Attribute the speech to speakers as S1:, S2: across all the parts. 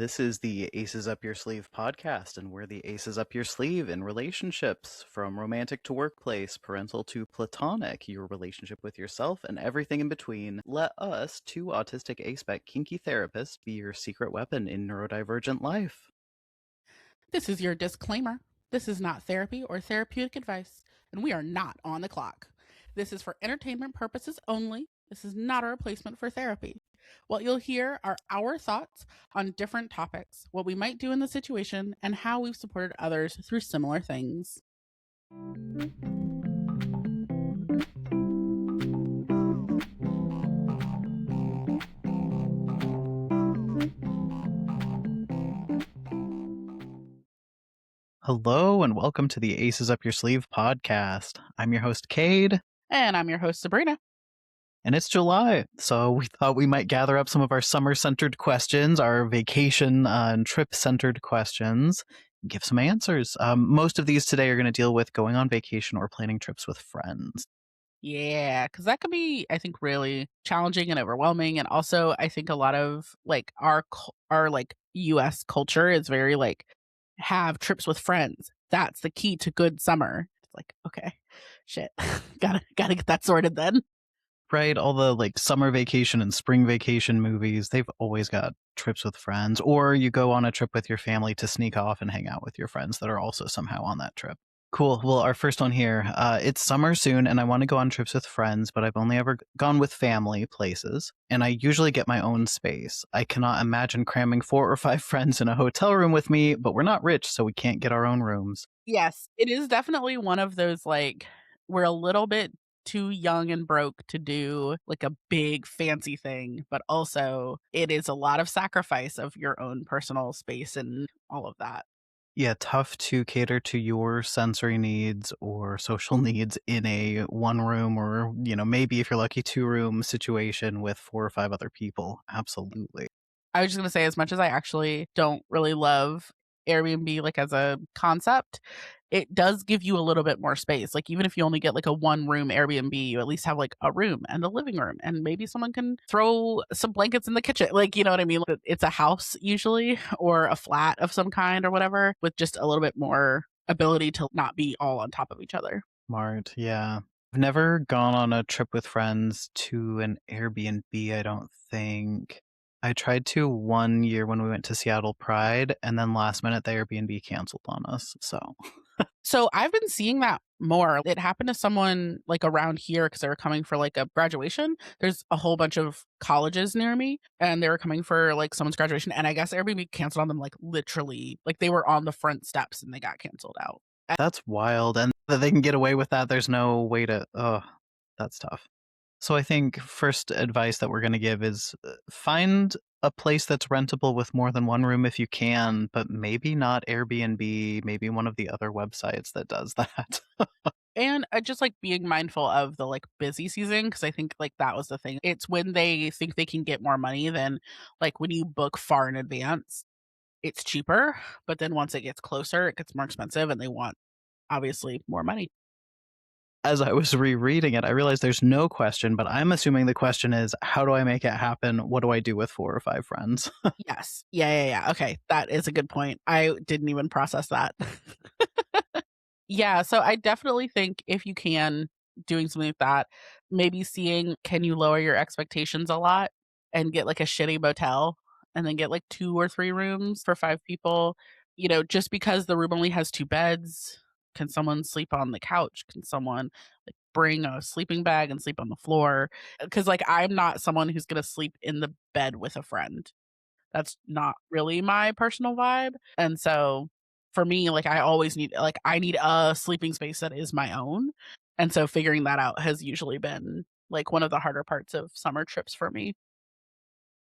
S1: This is the Aces Up Your Sleeve podcast, and we're the Aces Up Your Sleeve in relationships, from romantic to workplace, parental to platonic, your relationship with yourself, and everything in between. Let us, two autistic aspec kinky therapists, be your secret weapon in neurodivergent life.
S2: This is your disclaimer. This is not therapy or therapeutic advice, and we are not on the clock. This is for entertainment purposes only. This is not a replacement for therapy. What you'll hear are our thoughts on different topics, what we might do in the situation, and how we've supported others through similar things.
S1: Hello, and welcome to the Aces Up Your Sleeve podcast. I'm your host, Cade.
S2: And I'm your host, Sabrina.
S1: And it's July, so we thought we might gather up some of our summer-centered questions, our vacation and trip-centered questions, and give some answers. Most of these today are going to deal with going on vacation or planning trips with friends.
S2: Yeah, because that could be, I think, really challenging and overwhelming. And also, I think a lot of our U.S. culture is very have trips with friends. That's the key to good summer. It's like, okay, shit, gotta get that sorted then.
S1: Right, all the summer vacation and spring vacation movies, they've always got trips with friends, or you go on a trip with your family to sneak off and hang out with your friends that are also somehow on that trip. Cool. Well, our first one here, it's summer soon and I want to go on trips with friends, but I've only ever gone with family places, and I usually get my own space. I cannot imagine cramming 4 or 5 friends in a hotel room with me, but we're not rich, so we can't get our own rooms.
S2: Yes, it is definitely one of those we're a little bit too young and broke to do a big fancy thing, but also it is a lot of sacrifice of your own personal space and all of that.
S1: Yeah, tough to cater to your sensory needs or social needs in a one room or, maybe if you're lucky, 2 room situation with 4 or 5 other people. Absolutely.
S2: I was just gonna say, as much as I actually don't really love Airbnb as a concept, it does give you a little bit more space. Even if you only get a one room Airbnb, you at least have a room and a living room, and maybe someone can throw some blankets in the kitchen. You know what I mean? It's a house usually, or a flat of some kind or whatever, with just a little bit more ability to not be all on top of each other.
S1: Smart. Yeah. I've never gone on a trip with friends to an Airbnb, I don't think. I tried to one year when we went to Seattle Pride, and then last minute the Airbnb canceled on us. So
S2: So I've been seeing that more. It happened to someone around here because they were coming for a graduation. There's a whole bunch of colleges near me, and they were coming for someone's graduation. And I guess Airbnb canceled on them literally. They were on the front steps and they got canceled out.
S1: that's wild. And that they can get away with that. There's no way to, that's tough. So I think first advice that we're going to give is find a place that's rentable with more than one room if you can, but maybe not Airbnb, maybe one of the other websites that does that.
S2: And just being mindful of the busy season, because I think that was the thing. It's when they think they can get more money than when you book far in advance, it's cheaper. But then once it gets closer, it gets more expensive, and they want obviously more money.
S1: As I was rereading it, I realized there's no question, but I'm assuming the question is, how do I make it happen? What do I do with 4 or 5 friends?
S2: Yes. Yeah. Okay. That is a good point. I didn't even process that. Yeah. So I definitely think if you can, doing something like that, maybe seeing can you lower your expectations a lot and get a shitty motel and then get 2 or 3 rooms for 5 people. Just because the room only has 2 beds, can someone sleep on the couch? Can someone bring a sleeping bag and sleep on the floor? Because I'm not someone who's going to sleep in the bed with a friend. That's not really my personal vibe. And so for me, I always need I need a sleeping space that is my own. And so figuring that out has usually been one of the harder parts of summer trips for me.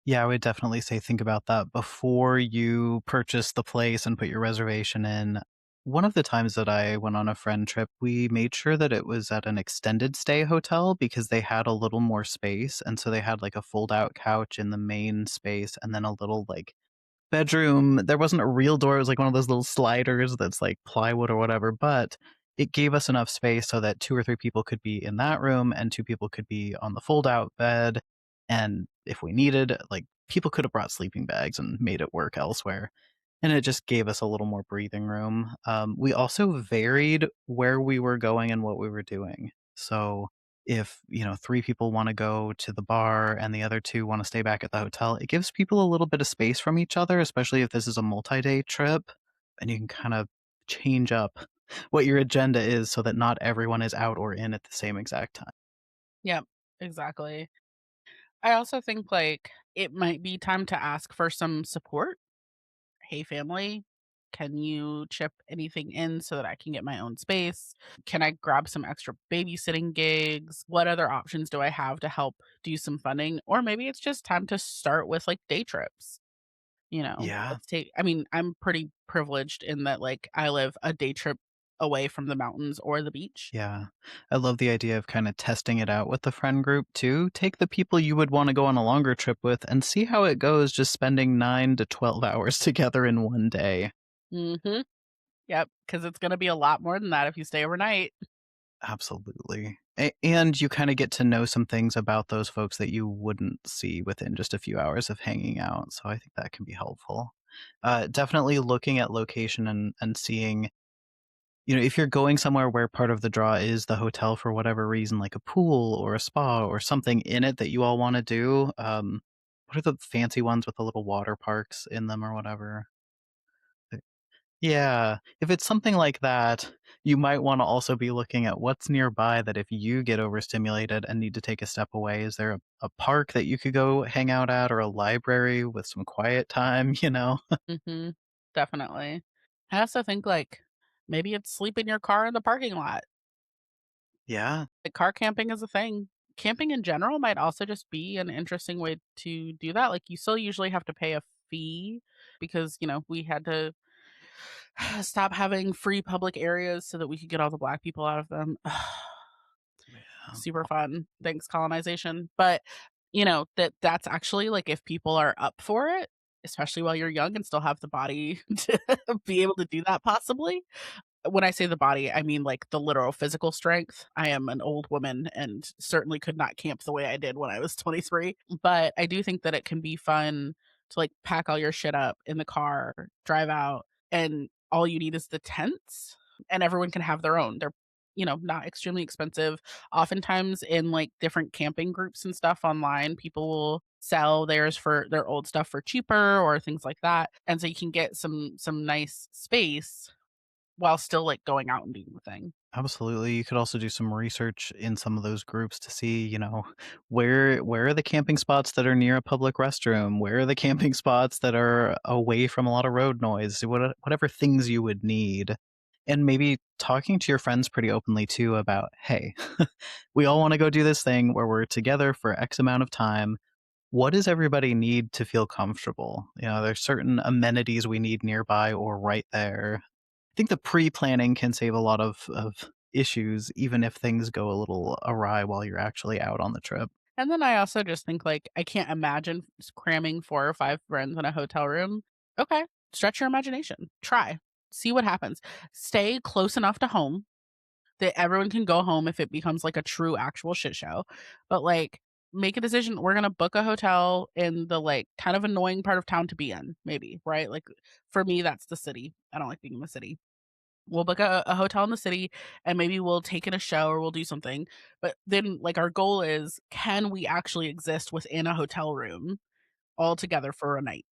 S1: Yeah, I would definitely say think about that before you purchase the place and put your reservation in. One of the times that I went on a friend trip, we made sure that it was at an extended stay hotel because they had a little more space. And so they had a fold out couch in the main space and then a little bedroom. There wasn't a real door. It was one of those little sliders that's plywood or whatever, but it gave us enough space so that 2 or 3 people could be in that room and 2 people could be on the fold out bed. And if we needed people could have brought sleeping bags and made it work elsewhere. And it just gave us a little more breathing room. We also varied where we were going and what we were doing. So if, 3 people wanna go to the bar and the other 2 wanna stay back at the hotel, it gives people a little bit of space from each other, especially if this is a multi-day trip, and you can kind of change up what your agenda is so that not everyone is out or in at the same exact time.
S2: Yep, exactly. I also think, like, it might be time to ask for some support. "Hey, family, can you chip anything in so that I can get my own space? Can I grab some extra babysitting gigs? What other options do I have to help do some funding?" Or maybe it's just time to start with, like, day trips,
S1: Yeah.
S2: Let's take I mean, I'm pretty privileged in that, like, I live a day trip away from the mountains or the beach.
S1: Yeah. I love the idea of kinda testing it out with the friend group too. Take the people you would wanna go on a longer trip with and see how it goes just spending 9 to 12 hours together in one day.
S2: Mhm. Yep, because it's gonna be a lot more than that if you stay overnight.
S1: Absolutely. And you kinda get to know some things about those folks that you wouldn't see within just a few hours of hanging out, so I think that can be helpful. Definitely looking at location and seeing, if you're going somewhere where part of the draw is the hotel for whatever reason, like a pool or a spa or something in it that you all wanna do, what are the fancy ones with the little water parks in them or whatever? Yeah, if it's something like that, you might wanna also be looking at what's nearby that if you get overstimulated and need to take a step away, is there a park that you could go hang out at or a library with some quiet time, you know?
S2: Mhm. Definitely. I also think, like, maybe it's sleep in your car in the parking lot.
S1: Yeah,
S2: Like, car camping is a thing. Camping in general might also just be an interesting way to do that. Like, you still usually have to pay a fee because, we had to stop having free public areas so that we could get all the black people out of them.
S1: yeah,
S2: Super fun. Thanks, colonization. But, that's actually, like, if people are up for it, especially while you're young and still have the body to be able to do that possibly. When I say the body, I mean, like, the literal physical strength. I am an old woman and certainly could not camp the way I did when I was 23, but I do think that it can be fun to, like, pack all your shit up in the car, drive out, and all you need is the tents, and everyone can have their own. They're, not extremely expensive. Oftentimes in, like, different camping groups and stuff online, people will sell theirs for their old stuff for cheaper or things like that, and so you can get some nice space while still, like, going out and doing the thing.
S1: absolutely. You could also do some research in some of those groups to see, where are the camping spots that are near a public restroom? Where are the camping spots that are away from a lot of road noise? Whatever things you would need. And maybe talking to your friends pretty openly too about, "Hey, we all wanna go do this thing where we're together for X amount of time. What does everybody need to feel comfortable?" There's certain amenities we need nearby or right there. I think the pre-planning can save a lot of issues even if things go a little awry while you're actually out on the trip.
S2: And then I also just think, like, I can't imagine cramming 4 or 5 friends in a hotel room. Okay, stretch your imagination. Try. See what happens. Stay close enough to home that everyone can go home if it becomes, like, a true actual shit show. But, like, make a decision. We're gonna book a hotel in the, like, kind of annoying part of town to be in, maybe, right? Like, for me, that's the city. I don't like being in the city. We'll book a hotel in the city and maybe we'll take in a show or we'll do something. But then, like, our goal is, can we actually exist within a hotel room all together for a night?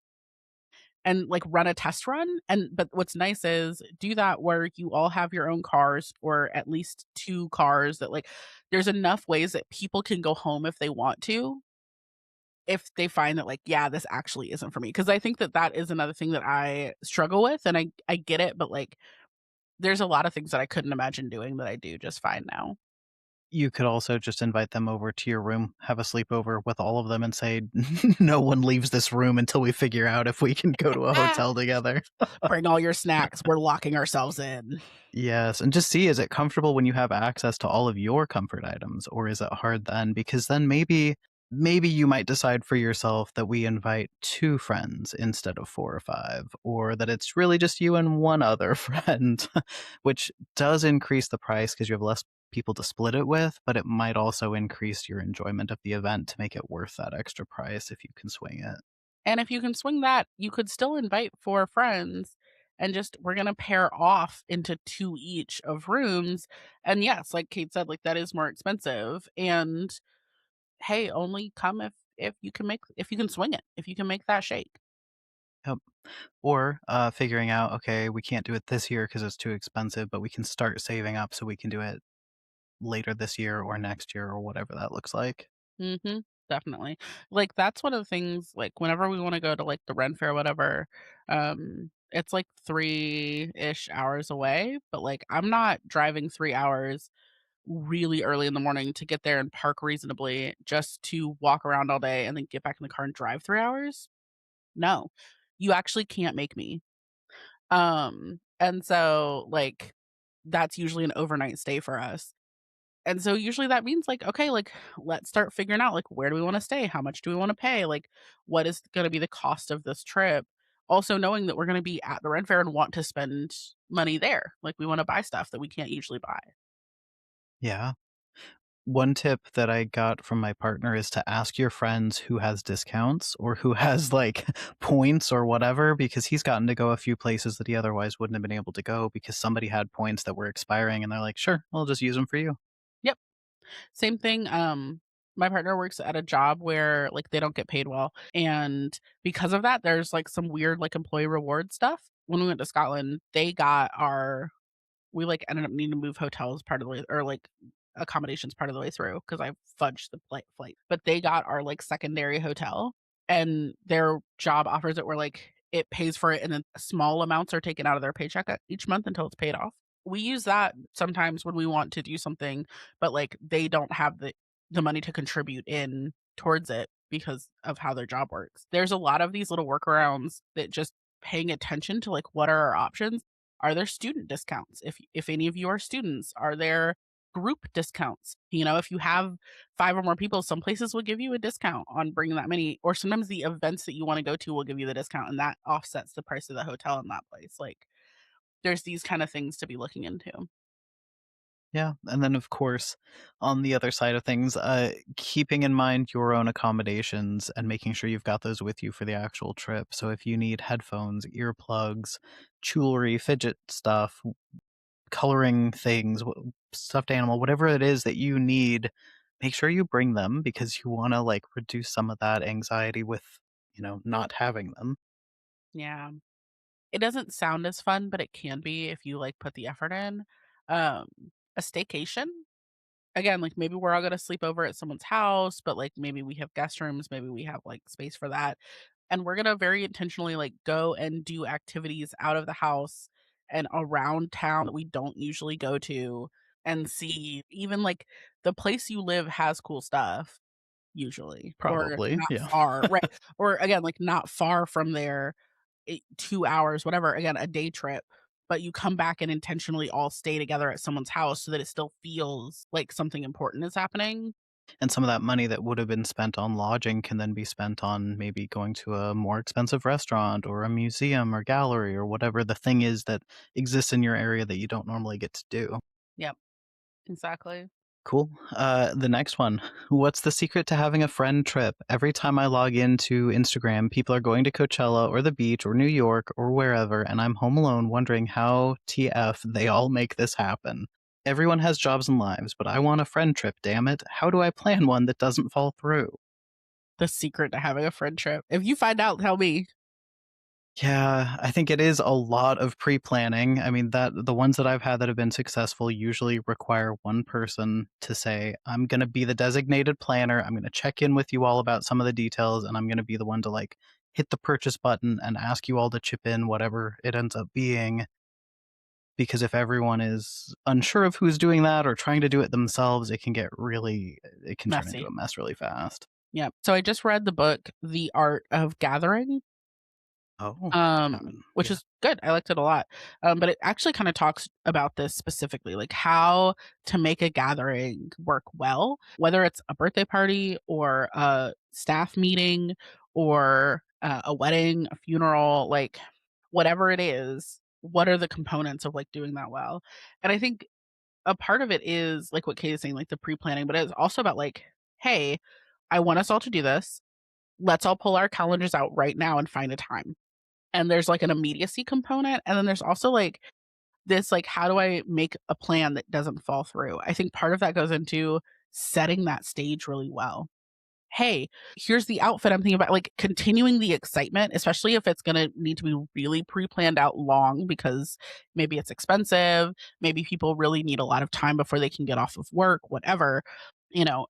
S2: And, like, run a test run. But what's nice is do that where you all have your own cars or at least 2 cars that, like, there's enough ways that people can go home if they want to, if they find that, like, yeah, this actually isn't for me. Because I think that that is another thing that I struggle with, and I get it, but, like, there's a lot of things that I couldn't imagine doing that I do just fine now.
S1: You could also just invite them over to your room, have a sleepover with all of them, and say, "No one leaves this room until we figure out if we can go to a
S2: Ah,
S1: hotel together."
S2: bring all your snacks. We're locking ourselves in.
S1: Yes, and just see, is it comfortable when you have access to all of your comfort items, or is it hard then? Because then maybe you might decide for yourself that we invite 2 friends instead of 4 or 5, or that it's really just you and one other friend, which does increase the price because you have less people to split it with, but it might also increase your enjoyment of the event to make it worth that extra price if you can swing it.
S2: And if you can swing that, you could still invite 4 friends and just we're gonna pair off into 2 each of rooms. And yes, like Kate said, like, that is more expensive. And hey, only come if you can make if you can swing it, if you can make that shake.
S1: Yep. Or, figuring out, okay, we can't do it this year because it's too expensive, but we can start saving up so we can do it later this year or next year or whatever that looks like.
S2: Mhm. Definitely. Like, that's one of the things, like, whenever we wanna go to, like, the Ren Fair or whatever, it's, like, 3-ish hours away, but, like, I'm not driving 3 hours really early in the morning to get there and park reasonably just to walk around all day and then get back in the car and drive 3 hours. No. You actually can't make me. And so, like, that's usually an overnight stay for us. And so usually that means like, okay, like let's start figuring out like where do we want to stay? How much do we want to pay? Like what is going to be the cost of this trip? Also knowing that we're going to be at the Ren Fair and want to spend money there. Like we want to buy stuff that we can't usually buy.
S1: Yeah. One tip that I got from my partner is to ask your friends who has discounts or who has, like, points or whatever, because he's gotten to go a few places that he otherwise wouldn't have been able to go because somebody had points that were expiring, and they're like, "Sure, I'll just use them for you."
S2: Yep. Same thing. My partner works at a job where like they don't get paid well. And because of that, there's like some weird like employee reward stuff. When we went to Scotland, they got our we, like, ended up needing to move hotels part of the way or, like, accommodations part of the way through because I fudged the flight, but they got our, like, secondary hotel, and their job offers it where, like, it pays for it and then small amounts are taken out of their paycheck each month until it's paid off. We use that sometimes when we want to do something, but, like, they don't have the money to contribute in towards it because of how their job works. There's a lot of these little workarounds that just paying attention to, like, what are our options. Are there student discounts? If any of you are students, are there group discounts? You know, if you have 5 or more people, some places will give you a discount on bringing that many, or sometimes the events that you wanna go to will give you the discount, and that offsets the price of the hotel in that place. Like, there's these kind of things to be looking into.
S1: Yeah, and then, of course, on the other side of things, keeping in mind your own accommodations and making sure you've got those with you for the actual trip. So if you need headphones, earplugs, jewelry, fidget stuff, coloring things, stuffed animal, whatever it is that you need, make sure you bring them because you wanna, like, reduce some of that anxiety with, not having them.
S2: Yeah. It doesn't sound as fun, but it can be if you, like, put the effort in. Um, a staycation? Again, like, maybe we're all gonna sleep over at someone's house, but, like, maybe we have guest rooms, maybe we have, like, space for that. And we're gonna very intentionally, like, go and do activities out of the house and around town that we don't usually go to and see even, like, the place you live has cool stuff usually, or
S1: Probably,
S2: not
S1: yeah.
S2: far, right, or again, like, not far from there, 2 hours, whatever, again, a day trip, but you come back and intentionally all stay together at someone's house so that it still feels like something important is happening.
S1: And some of that money that would have been spent on lodging can then be spent on maybe going to a more expensive restaurant or a museum or gallery or whatever the thing is that exists in your area that you don't normally get to do.
S2: Yep, exactly.
S1: Cool. The next one. What's the secret to having a friend trip? Every time I log into Instagram, people are going to Coachella or the beach or New York or wherever, and I'm home alone wondering how TF they all make this happen. Everyone has jobs and lives, but I want a friend trip, damn it. How do I plan one that doesn't fall through?
S2: The secret to having a friend trip. If you find out, tell me.
S1: Yeah, I think it is a lot of pre-planning. I mean, that the ones that I've had that have been successful usually require one person to say, "I'm gonna be the designated planner. I'm gonna check in with you all about some of the details, and I'm gonna be the one to like hit the purchase button and ask you all to chip in whatever it ends up being." Because if everyone is unsure of who's doing that or trying to do it themselves, it can turn into
S2: Messy.
S1: a mess really fast.
S2: Yeah. So I just read the book, The Art of Gathering,
S1: Oh, I haven't.
S2: which
S1: Yeah,
S2: is good. I liked it a lot. But it actually kind of talks about this specifically, like how to make a gathering work well, whether it's a birthday party or a staff meeting or a wedding, a funeral, like whatever it is. What are the components of like doing that well? And I think a part of it is like what Kate is saying, like the pre planning, but it's also about like, hey, I want us all to do this. let's all pull our calendars out right now and find a time. And there's like an immediacy component. And then there's also like this, like, how do I make a plan that doesn't fall through? I think part of that goes into setting that stage really well. Hey, here's the outfit I'm thinking about, like continuing the excitement, especially if it's going to need to be really pre planned out long because maybe it's expensive. Maybe people really need a lot of time before they can get off of work, whatever. You know,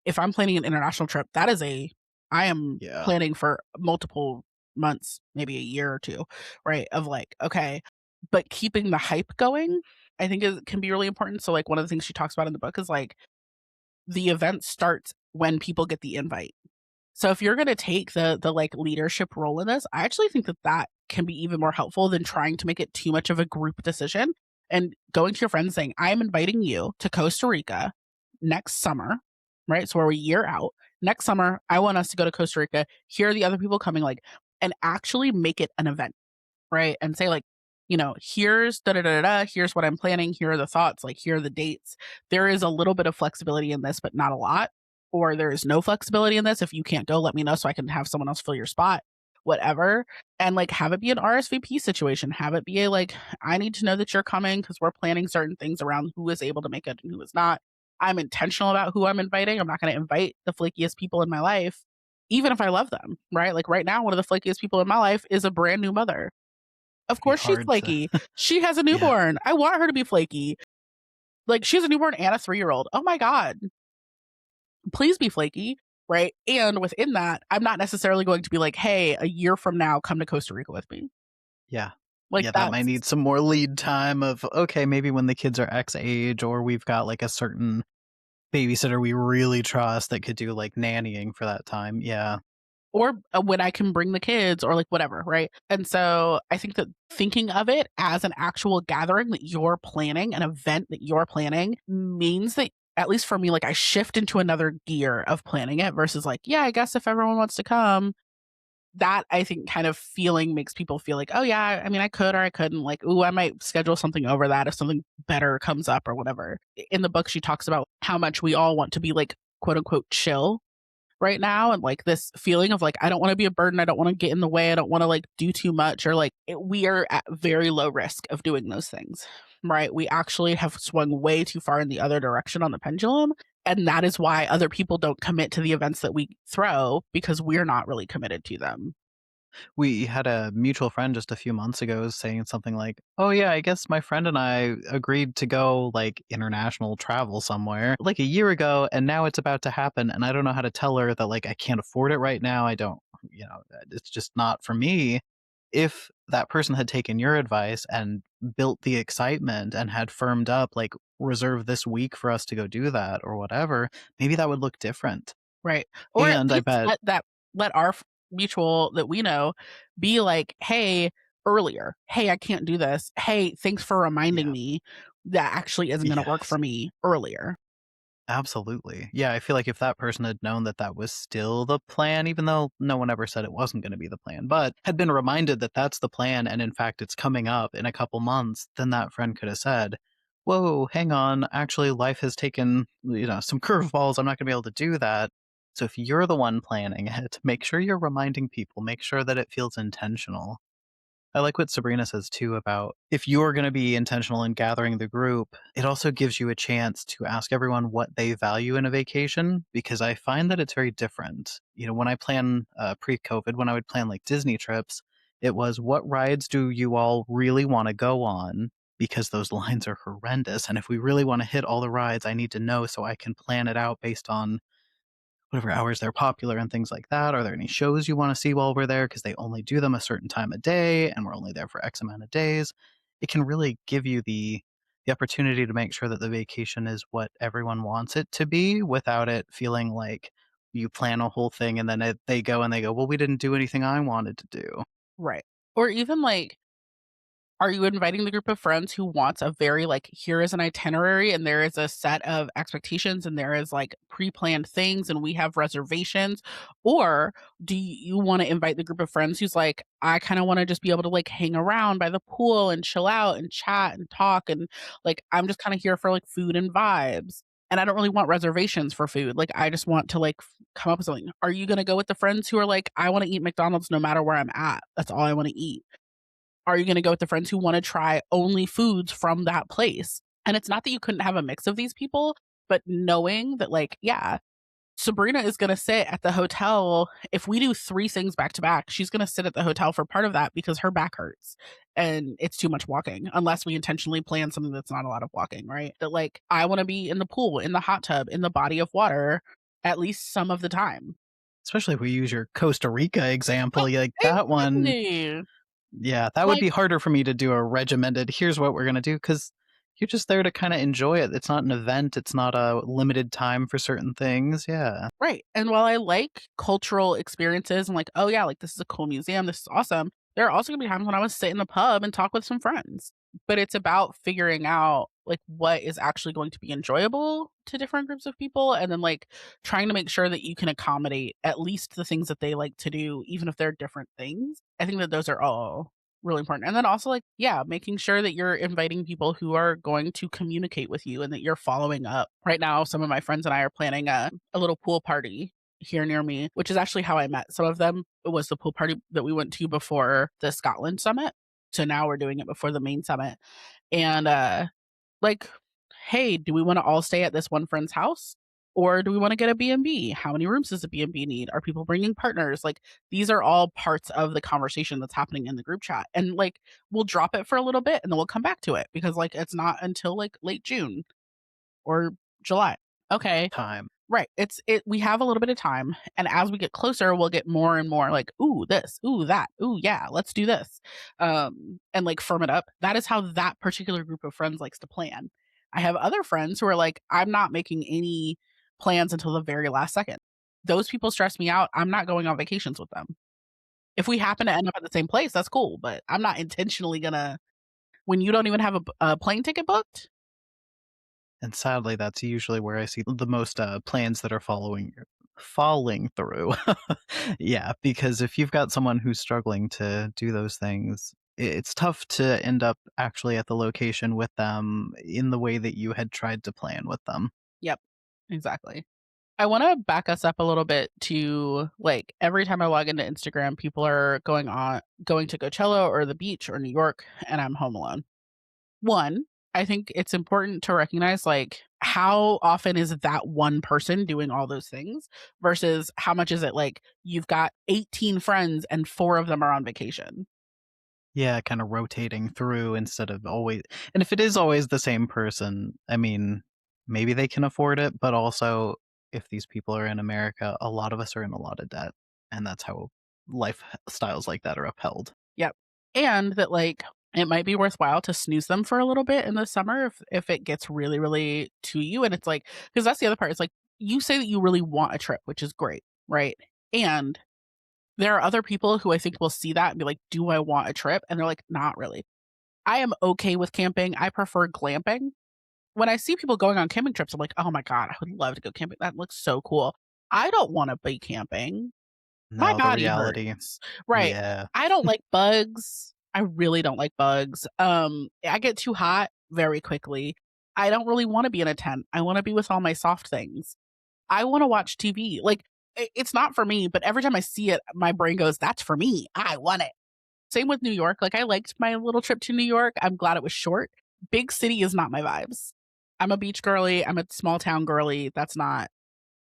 S2: if I'm planning an international trip, I am
S1: Yeah.
S2: planning for multiple months, maybe a year or two, right? Of like, okay, but keeping the hype going, I think can be really important. So, like, one of the things she talks about in the book is like, the event starts when people get the invite. So if you're gonna take the, like, leadership role in this, I actually think that that can be even more helpful than trying to make it too much of a group decision and going to your friends saying, "I am inviting you to Costa Rica next summer," right? So we're a year out. "Next summer, I want us to go to Costa Rica. Here are the other people coming," like, and actually make it an event. Right? And say like, here's da da da da, here's what I'm planning, here are the thoughts, like here are the dates. There is a little bit of flexibility in this, but not a lot. Or there is no flexibility in this. If you can't go, let me know so I can have someone else fill your spot, whatever. And like have it be an RSVP situation. Have it be a like, I need to know that you're coming because we're planning certain things around who is able to make it and who is not. I'm intentional about who I'm inviting. I'm not going to invite the flakiest people in my life, even if I love them, right? Like right now, one of the flakiest people in my life is a brand new mother. Of
S1: Be
S2: course she's
S1: hard to
S2: flaky. She has a
S1: yeah.
S2: newborn. I want her to be flaky. Like, she has a newborn and a 3-year-old. Oh my god. Please be flaky, right? And within that, I'm not necessarily going to be like, "Hey, a year from now, come to Costa Rica with me."
S1: Yeah.
S2: Like,
S1: Yeah, that might
S2: that's
S1: need some more lead time of, okay, maybe when the kids are X age or we've got, like, a certain babysitter we really trust that could do, like, nannying for that time. Yeah.
S2: or when I can bring the kids or like whatever, right? And so I think that thinking of it as an actual gathering that you're planning, an event that you're planning, means that at least for me, like I shift into another gear of planning it versus like, yeah, I guess if everyone wants to come, that I think kind of feeling makes people feel like, oh yeah, I mean, I could or I couldn't. Like, ooh, I might schedule something over that if something better comes up or whatever. In the book, she talks about how much we all want to be like quote unquote chill right now, and like this feeling of like I don't want to be a burden, I don't want to get in the way, I don't want to like do too much, or like we are at very low risk of doing those things, right? We actually have swung way too far in the other direction on the pendulum, and that is why other people don't commit to the events that we throw because we're not really committed to them.
S1: We had a mutual friend just a few months ago saying something like, "Oh yeah, I guess my friend and I agreed to go like international travel somewhere like a year ago and now it's about to happen and I don't know how to tell her that like I can't afford it right now. I don't, it's just not for me." If that person had taken your advice and built the excitement and had firmed up like reserve this week for us to go do that or whatever, maybe that would look different.
S2: Right. Or at
S1: And I
S2: least
S1: bet
S2: let our mutual that we know be like, "Hey," earlier, "Hey, I can't do this. Hey, thanks for reminding
S1: yeah.
S2: me that actually isn't gonna work
S1: Yes.
S2: for me," earlier.
S1: Absolutely. Yeah, I feel like if that person had known that that was still the plan, even though no one ever said it wasn't going to be the plan, but had been reminded that that's the plan and in fact it's coming up in a couple months, then that friend could have said, "Whoa, hang on. Actually, life has taken, some curveballs. I'm not going to be able to do that." So if you're the one planning it, make sure you're reminding people, make sure that it feels intentional. I like what Sabrina says too about if you're going to be intentional in gathering the group, it also gives you a chance to ask everyone what they value in a vacation because I find that it's very different. When I plan pre COVID, when I would plan like Disney trips, it was what rides do you all really want to go on? Because those lines are horrendous. And if we really want to hit all the rides, I need to know so I can plan it out based on whatever hours they're popular and things like that. Are there any shows you want to see while we're there? Because they only do them a certain time of day and we're only there for X amount of days. It can really give you the opportunity to make sure that the vacation is what everyone wants it to be without it feeling like you plan a whole thing and then they go and they go, well, we didn't do anything I wanted to do.
S2: Right. Or even like, are you inviting the group of friends who wants a very like, here is an itinerary and there is a set of expectations and there is like pre-planned things and we have reservations? Or do you want to invite the group of friends who's like, I kind of want to just be able to like hang around by the pool and chill out and chat and talk and like I'm just kind of here for like food and vibes. and I don't really want reservations for food. Like, I just want to, like, come up with something. Are you gonna go with the friends who are like, "I wanna eat McDonald's no matter where I'm at. That's all I wanna eat." Are you gonna go with the friends who wanna try only foods from that place? And it's not that you couldn't have a mix of these people, but knowing that, like, yeah, Sabrina is gonna sit at the hotel. If we do 3 things back to back, she's gonna sit at the hotel for part of that because her back hurts and it's too much walking, unless we intentionally plan something that's not a lot of walking, right? That, like, I wanna be in the pool, in the hot tub, in the body of water at least some of the time.
S1: Especially if we use your Costa Rica example, like, that one
S2: Exactly.
S1: yeah, that would
S2: Like,
S1: be harder for me to do a regimented, "Here's what we're gonna do because 'cause you're just there to kinda enjoy it. It's not an event, it's not a limited time for certain things, yeah.
S2: right, and while I like cultural experiences and like, "Oh, yeah, like, this is a cool museum, this is awesome," there are also gonna be times when I wanna sit in the pub and talk with some friends. But it's about figuring out, like, what is actually going to be enjoyable to different groups of people, and then, like, trying to make sure that you can accommodate at least the things that they like to do, even if they're different things. I think that those are all really important. And then also, like, yeah, making sure that you're inviting people who are going to communicate with you and that you're following up. Right now, some of my friends and I are planning a little pool party here near me, which is actually how I met some of them. It was the pool party that we went to before the Scotland summit. So now we're doing it before the main summit. And like, hey, do we want to all stay at this one friend's house? Or do we want to get a B&B? How many rooms does a B&B need? Are people bringing partners? Like, these are all parts of the conversation that's happening in the group chat. And like, we'll drop it for a little bit and then we'll come back to it because like it's not until like late June or July. Okay.
S1: Time.
S2: Right. We have a little bit of time. And as we get closer, we'll get more and more like, ooh, this, ooh, that, ooh, yeah, let's do this. And like firm it up. That is how that particular group of friends likes to plan. I have other friends who are like, I'm not making any plans until the very last second. Those people stress me out. I'm not going on vacations with them. If we happen to end up at the same place, that's cool. But I'm not intentionally gonna when you don't even have a plane ticket booked.
S1: And sadly, that's usually where I see the most, plans that are falling through. Yeah, because if you've got someone who's struggling to do those things, it's tough to end up actually at the location with them in the way that you had tried to plan with them.
S2: Yep. Exactly. I wanna back us up a little bit to, like, every time I log into Instagram, people are going to Coachella or the beach or New York, and I'm home alone. 1, I think it's important to recognize, like, how often is that one person doing all those things versus how much is it, like, you've got 18 friends and 4 of them are on vacation.
S1: Yeah, kinda rotating through instead of always and if it is always the same person, I mean, maybe they can afford it, but also, if these people are in America, a lot of us are in a lot of debt, and that's how lifestyles like that are upheld.
S2: Yep. And that, like, it might be worthwhile to snooze them for a little bit in the summer if it gets really, really to you, and it's like because that's the other part, it's like, you say that you really want a trip, which is great, right? And there are other people who I think will see that and be like, "Do I want a trip?" And they're like, "Not really." I am okay with camping, I prefer glamping. When I see people going on camping trips, I'm like, "Oh my god, I would love to go camping, that looks so cool." I don't wanna be camping. My
S1: No, the
S2: body
S1: reality.
S2: hurts. Right.
S1: Yeah.
S2: I don't like bugs. I really don't like bugs. I get too hot very quickly. I don't really wanna be in a tent. I wanna be with all my soft things. I wanna watch TV. Like, it's not for me, but every time I see it, my brain goes, "That's for me. I want it." Same with New York. Like, I liked my little trip to New York. I'm glad it was short. Big city is not my vibes. I'm a beach girly. I'm a small town girly. That's not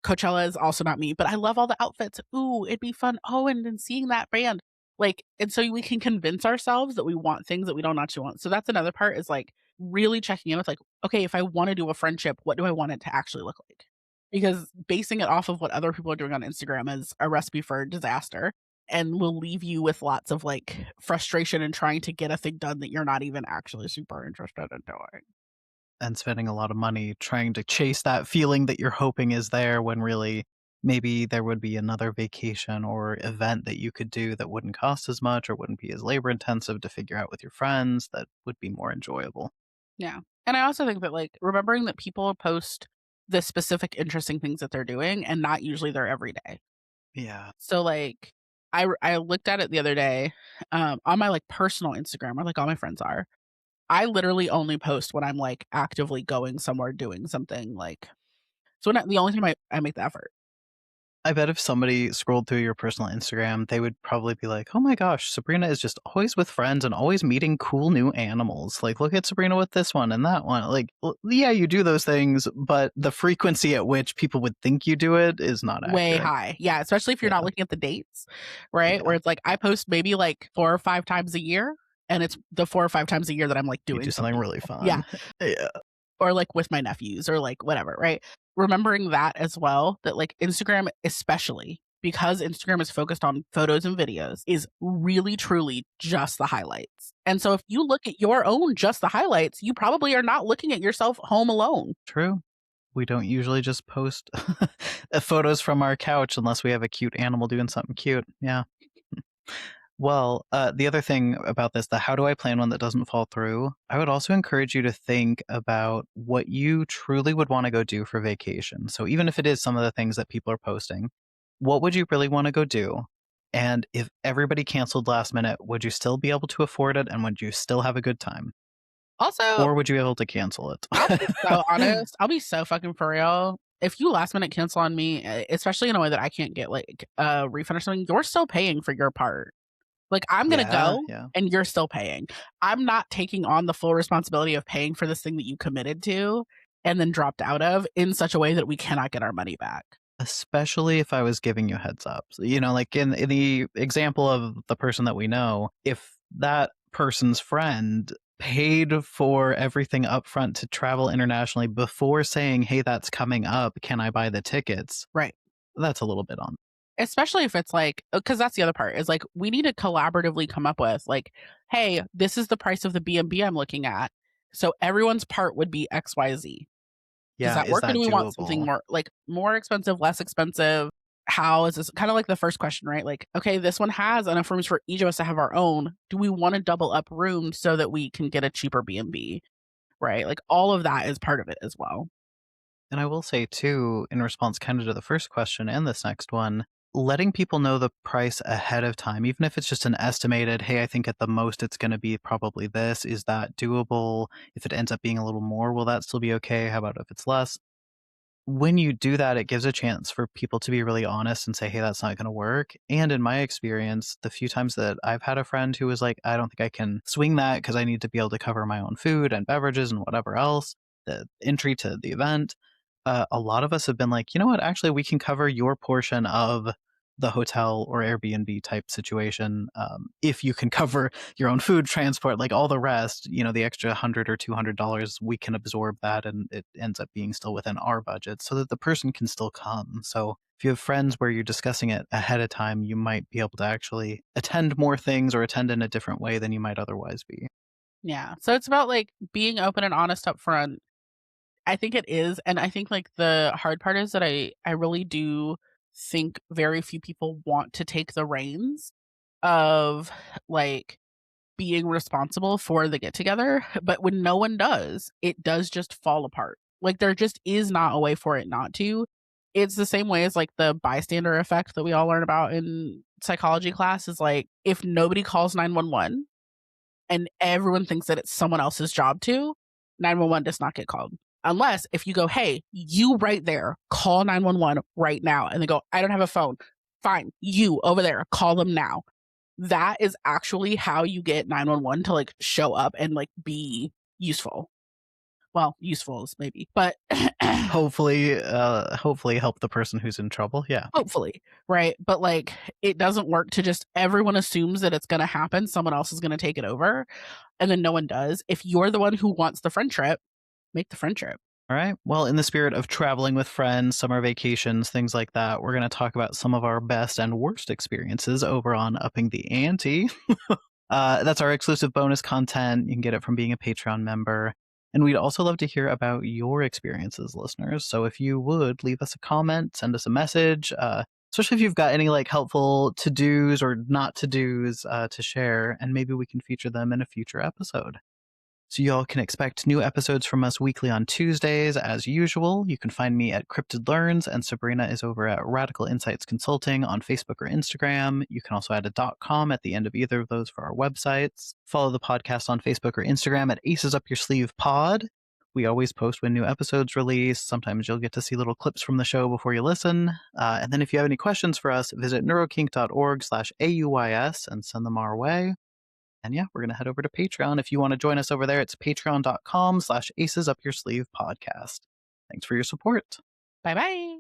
S2: Coachella is also not me, but I love all the outfits. Ooh, it'd be fun. Oh, and then seeing that band. Like, and so we can convince ourselves that we want things that we don't actually want. So that's another part is like really checking in with like, okay, if I want to do a friendship, what do I want it to actually look like? Because basing it off of what other people are doing on Instagram is a recipe for disaster and will leave you with lots of like frustration and trying to get a thing done that you're not even actually super interested in doing.
S1: And spending a lot of money trying to chase that feeling that you're hoping is there when really maybe there would be another vacation or event that you could do that wouldn't cost as much or wouldn't be as labor intensive to figure out with your friends that would be more enjoyable.
S2: Yeah. And I also think that, like, remembering that people post the specific interesting things that they're doing and not usually their everyday.
S1: Yeah.
S2: So, like, I looked at it the other day, on my, like, personal Instagram where, like, all my friends are. I literally only post when I'm, like, actively going somewhere doing something, like So when the only time I make the effort.
S1: I bet if somebody scrolled through your personal Instagram, they would probably be like, "Oh my gosh, Sabrina is just always with friends and always meeting cool new animals. Like, look at Sabrina with this one and that one." Like, yeah, you do those things, but the frequency at which people would think you do it is not
S2: Way
S1: accurate.
S2: high. Yeah, especially if you're not
S1: Yeah,
S2: looking at the dates, right? Where
S1: yeah.
S2: it's like I post maybe like 4 or 5 times a year, and it's the 4 or 5 times a year that I'm, like,
S1: You
S2: doing
S1: do something
S2: something
S1: really
S2: cool. Yeah,
S1: fun. Yeah,
S2: or, like, with my nephews or, like, whatever, right? Remembering that as well, that, like, Instagram especially, because Instagram is focused on photos and videos, is really truly just the highlights. And so if you look at your own just the highlights, you probably are not looking at yourself home alone.
S1: true. We don't usually just post photos from our couch unless we have a cute animal doing something cute. Yeah. Well, the other thing about this, the how do I plan one that doesn't fall through? I would also encourage you to think about what you truly would want to go do for vacation. So even if it is some of the things that people are posting, what would you really want to go do? And if everybody canceled last minute, would you still be able to afford it and would you still have a good time?
S2: Also,
S1: Or would you be able to cancel it?
S2: I'll be so honest, I'll be so fucking for real. If you last minute cancel on me, especially in a way that I can't get, like, a refund or something, you're still paying for your part. Like, I'm gonna
S1: Yeah,
S2: go,
S1: yeah.
S2: and you're still paying. I'm not taking on the full responsibility of paying for this thing that you committed to and then dropped out of in such a way that we cannot get our money back.
S1: Especially if I was giving you heads up. So, like in the example of the person that we know, if that person's friend paid for everything up front to travel internationally before saying, "Hey, that's coming up. Can I buy the tickets?"
S2: Right.
S1: That's a little bit on.
S2: Especially if it's like, because that's the other part is like, we need to collaboratively come up with, like, "Hey, this is the price of the B&B I'm looking at. So everyone's part would be XYZ. Does
S1: Yeah,
S2: that
S1: is
S2: work, or do
S1: that
S2: we want something
S1: doable?
S2: more like, more expensive, less expensive? How is this kinda like the first question, right? Like, okay, this one has enough rooms for each of us to have our own. Do we wanna double up rooms so that we can get a cheaper B&B, right? Like, all of that is part of it as well.
S1: And I will say too, in response kind of to the first question and this next one, letting people know the price ahead of time, even if it's just an estimated, hey, I think at the most it's going to be probably this. Is that doable? If it ends up being a little more, will that still be okay? How about if it's less? When you do that, it gives a chance for people to be really honest and say, hey, that's not going to work. And in my experience, the few times that I've had a friend who was like, I don't think I can swing that because I need to be able to cover my own food and beverages and whatever else, the entry to the event, a lot of us have been like, you know what, actually, we can cover your portion of the hotel or Airbnb type situation. If you can cover your own food, transport, like all the rest, the extra $100 or $200, we can absorb that and it ends up being still within our budget so that the person can still come. So if you have friends where you're discussing it ahead of time, you might be able to actually attend more things or attend in a different way than you might otherwise be.
S2: Yeah. So it's about, like, being open and honest up front. I think it is, and I think, like, the hard part is that I really do think very few people want to take the reins of, like, being responsible for the get together, but when no one does, it does just fall apart. Like, there just is not a way for it not to. It's the same way as, like, the bystander effect that we all learn about in psychology class is, like, if nobody calls 911 and everyone thinks that it's someone else's job to, 911 does not get called. Unless if you go, "Hey, you right there, call 911 right now." And they go, "I don't have a phone." Fine, you over there, call them now. That is actually how you get 911 to, like, show up and, like, be useful. Well, useful is maybe, but
S1: Hopefully help the person who's in trouble. Yeah.
S2: hopefully, right? But, like, it doesn't work to just everyone assumes that it's gonna happen, someone else is gonna take it over, and then no one does. If you're the one who wants the friend trip, make the friend trip.
S1: All right. Well, in the spirit of traveling with friends, summer vacations, things like that, we're going to talk about some of our best and worst experiences over on Upping the Ante. That's our exclusive bonus content. You can get it from being a Patreon member. And we'd also love to hear about your experiences, listeners. So if you would leave us a comment, send us a message, especially if you've got any like helpful to dos or not to dos to share, and maybe we can feature them in a future episode. So y'all can expect new episodes from us weekly on Tuesdays as usual. You can find me at Cryptid Learns, and Sabrina is over at Radical Insights Consulting on Facebook or Instagram. You can also add a .com at the end of either of those for our websites. Follow the podcast on Facebook or Instagram at Aces Up Your Sleeve Pod. We always post when new episodes release. Sometimes you'll get to see little clips from the show before you listen. And then if you have any questions for us, visit neurokink.org/AUYS and send them our way. And yeah, we're going to head over to Patreon. If you want to join us over there, it's patreon.com/acesupyoursleeve podcast. Thanks for your support.
S2: Bye bye.